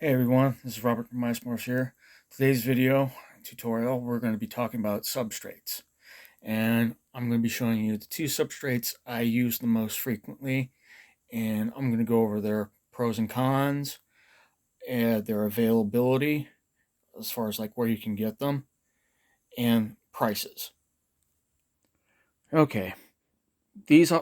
Hey everyone, this is Robert from MeisMorphs here. Today's video tutorial, we're going to be talking about substrates. And I'm going to be showing you the two substrates I use the most frequently. And I'm going to go over their pros and cons, and their availability, as far as like where you can get them, and prices. Okay, these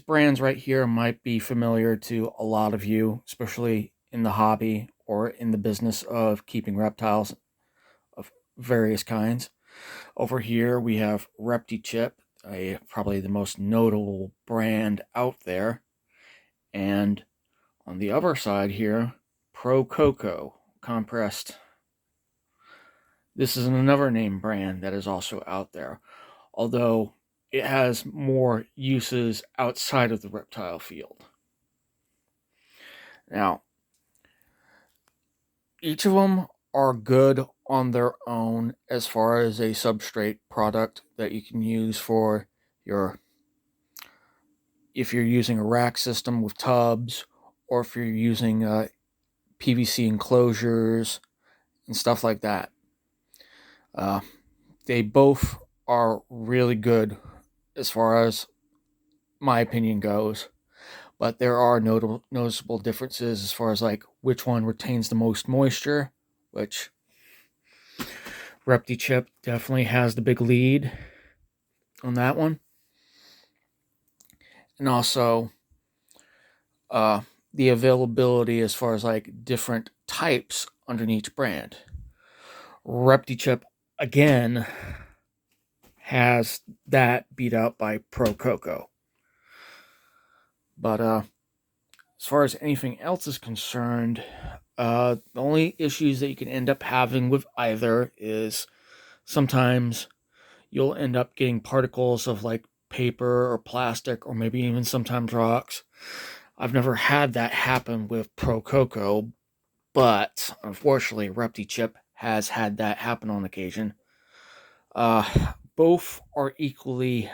brands right here might be familiar to a lot of you, especially in the hobby or in the business of keeping reptiles of various kinds. Over here we have Reptichip, probably the most notable brand out there. And on the other side here, Prococo compressed. This is another name brand that is also out there, although it has more uses outside of the reptile field. Now, each of them are good on their own as far as a substrate product that you can use for your, if you're using a rack system with tubs, or if you're using PVC enclosures and stuff like that. Uh, they both are really good as far as my opinion goes, but there are noticeable differences as far as like which one retains the most moisture, which Reptichip definitely has the big lead on that one. And also the availability as far as like different types underneath each brand. Reptichip again has that beat out by Prococo. But as far as anything else is concerned, the only issues that you can end up having with either is sometimes you'll end up getting particles of like paper or plastic or maybe even sometimes rocks. I've never had that happen with Prococo, but unfortunately Reptichip has had that happen on occasion. Both are equally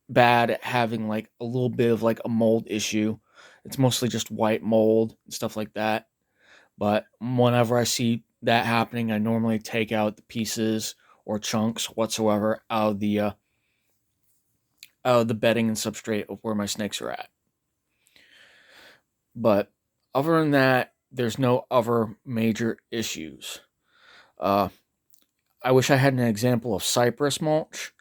bad at having like a little bit of like a mold issue. It's mostly just white mold and stuff like that. But whenever I see that happening, I normally take out the pieces or chunks whatsoever out of the bedding and substrate of where my snakes are at. But other than that, there's no other major issues. Uh, I wish I had an example of Cypress mulch,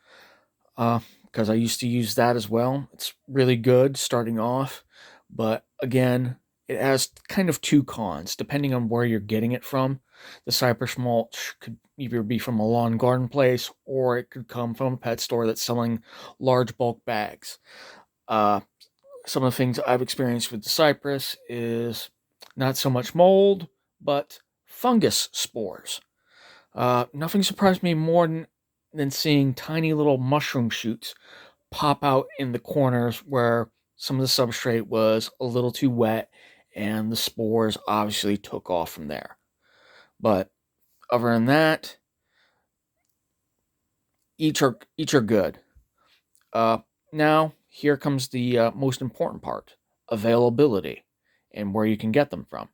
because I used to use that as well. It's really good starting off, but again, it has kind of two cons depending on where you're getting it from. The Cypress mulch could either be from a lawn garden place or it could come from a pet store that's selling large bulk bags. Uh, some of the things I've experienced with the Cypress is not so much mold, but fungus spores. Nothing surprised me more than seeing tiny little mushroom shoots pop out in the corners where some of the substrate was a little too wet, and the spores obviously took off from there. But other than that, each are good. Now here comes the most important part: availability and where you can get them from.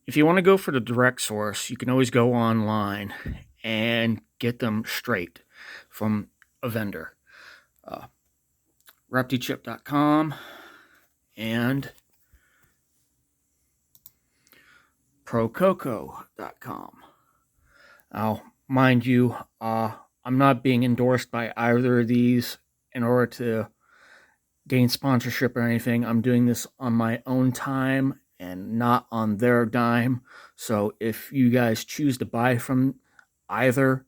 If you want to go for the direct source, you can always go online and get them straight from a vendor. Uh, Reptichip.com and Prococo.com. Now, mind you, I'm not being endorsed by either of these in order to gain sponsorship or anything. I'm doing this on my own time and not on their dime. So if you guys choose to buy from either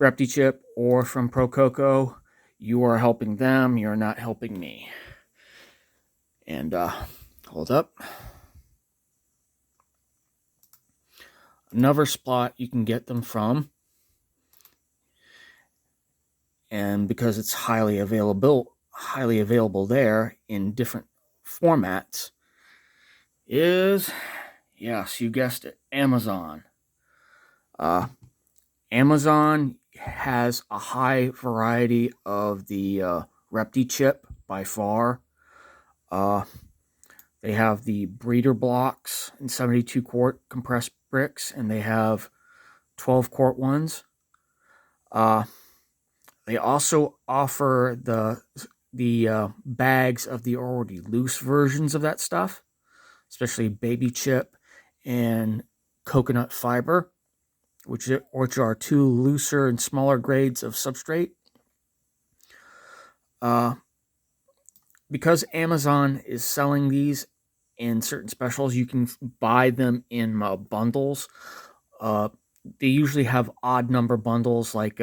Reptichip or from Prococo, you are helping them. You're not helping me. And hold up. Another spot you can get them from, and because it's highly available there in different formats, is, yes, you guessed it, Amazon. Amazon has a high variety of the Reptichip by far. They have the breeder blocks in 72 quart compressed bricks, and they have 12 quart ones. They also offer the bags of the already loose versions of that stuff, especially baby chip and coconut fiber, which are two looser and smaller grades of substrate. Because Amazon is selling these in certain specials, you can buy them in bundles. They usually have odd number bundles, like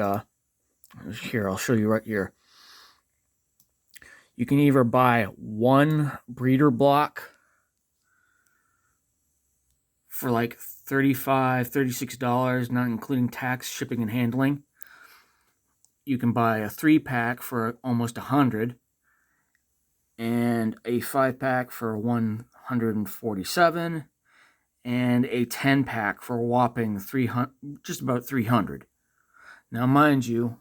here, I'll show you right here. You can either buy one breeder block for like $35, $36, not including tax, shipping, and handling. You can buy a 3-pack for almost $100, and a 5-pack for $147, and a 10-pack for a whopping just about $300. Now, mind you,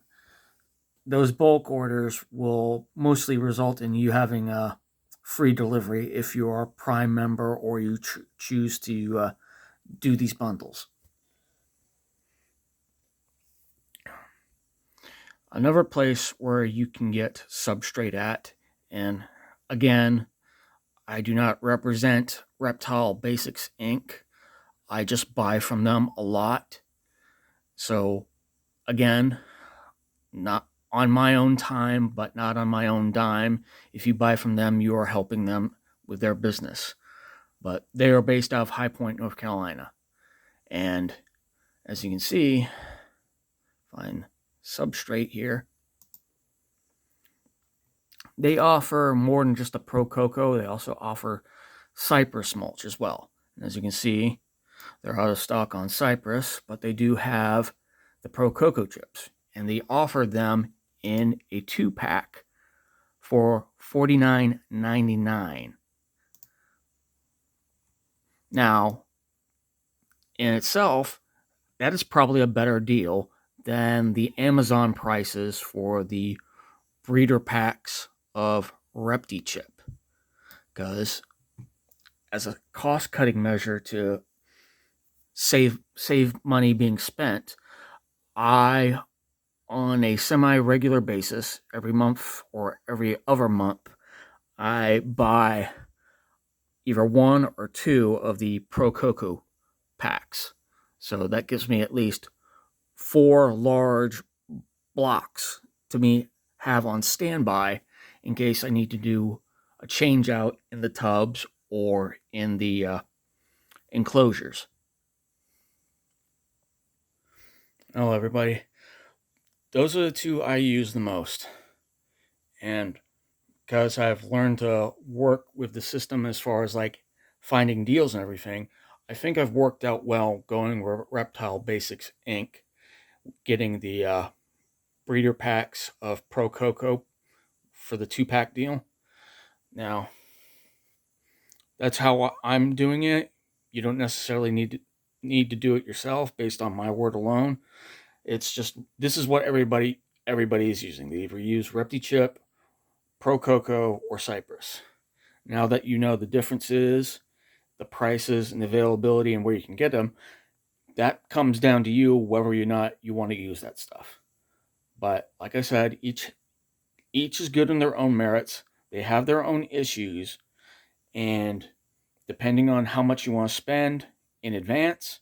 those bulk orders will mostly result in you having a free delivery if you are a Prime member or you choose to do these bundles. Another place where you can get Substrate at, and again, I do not represent Reptile Basics Inc. I just buy from them a lot. So, again, not on my own time, but not on my own dime. If you buy from them, you are helping them with their business. But they are based out of High Point, North Carolina. And as you can see, find Substrate here. They offer more than just a Prococo. They also offer Cypress mulch as well. And as you can see, they're out of stock on Cypress, but they do have the Prococo chips. And they offer them in a 2-pack for $49.99. Now, in itself, that is probably a better deal than the Amazon prices for the breeder packs of Reptichip. Because as a cost-cutting measure to save money being spent, I, on a semi-regular basis, every month or every other month, I buy either 1 or 2 of the Prococo packs. So that gives me at least 4 large blocks to have on standby in case I need to do a change out in the tubs or in the enclosures. Oh, everybody, those are the 2 I use the most. And because I've learned to work with the system as far as like finding deals and everything, I think I've worked out well going with Reptile Basics Inc., getting the breeder packs of Prococo for the 2-pack deal. Now, that's how I'm doing it. You don't necessarily need to do it yourself based on my word alone. It's just, this is what everybody is using. They either use Reptichip, Prococo, or Cypress. Now that you know the differences, the prices and availability and where you can get them, that comes down to you whether or not you want to use that stuff. But like I said, each is good in their own merits. They have their own issues, and depending on how much you want to spend in advance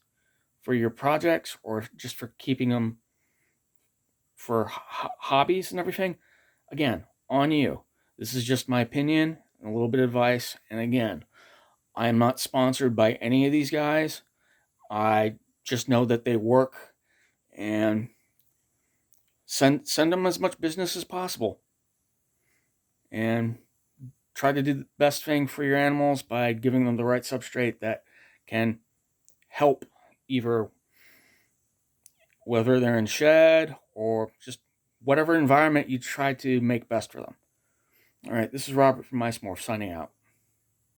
for your projects or just for keeping them for hobbies and everything, again, on you. This is just my opinion and a little bit of advice. And again, I am not sponsored by any of these guys. I just know that they work, and send them as much business as possible. And try to do the best thing for your animals by giving them the right substrate that can help, either whether they're in shed or just whatever environment you try to make best for them. All right, this is Robert from MeisMorphs signing out.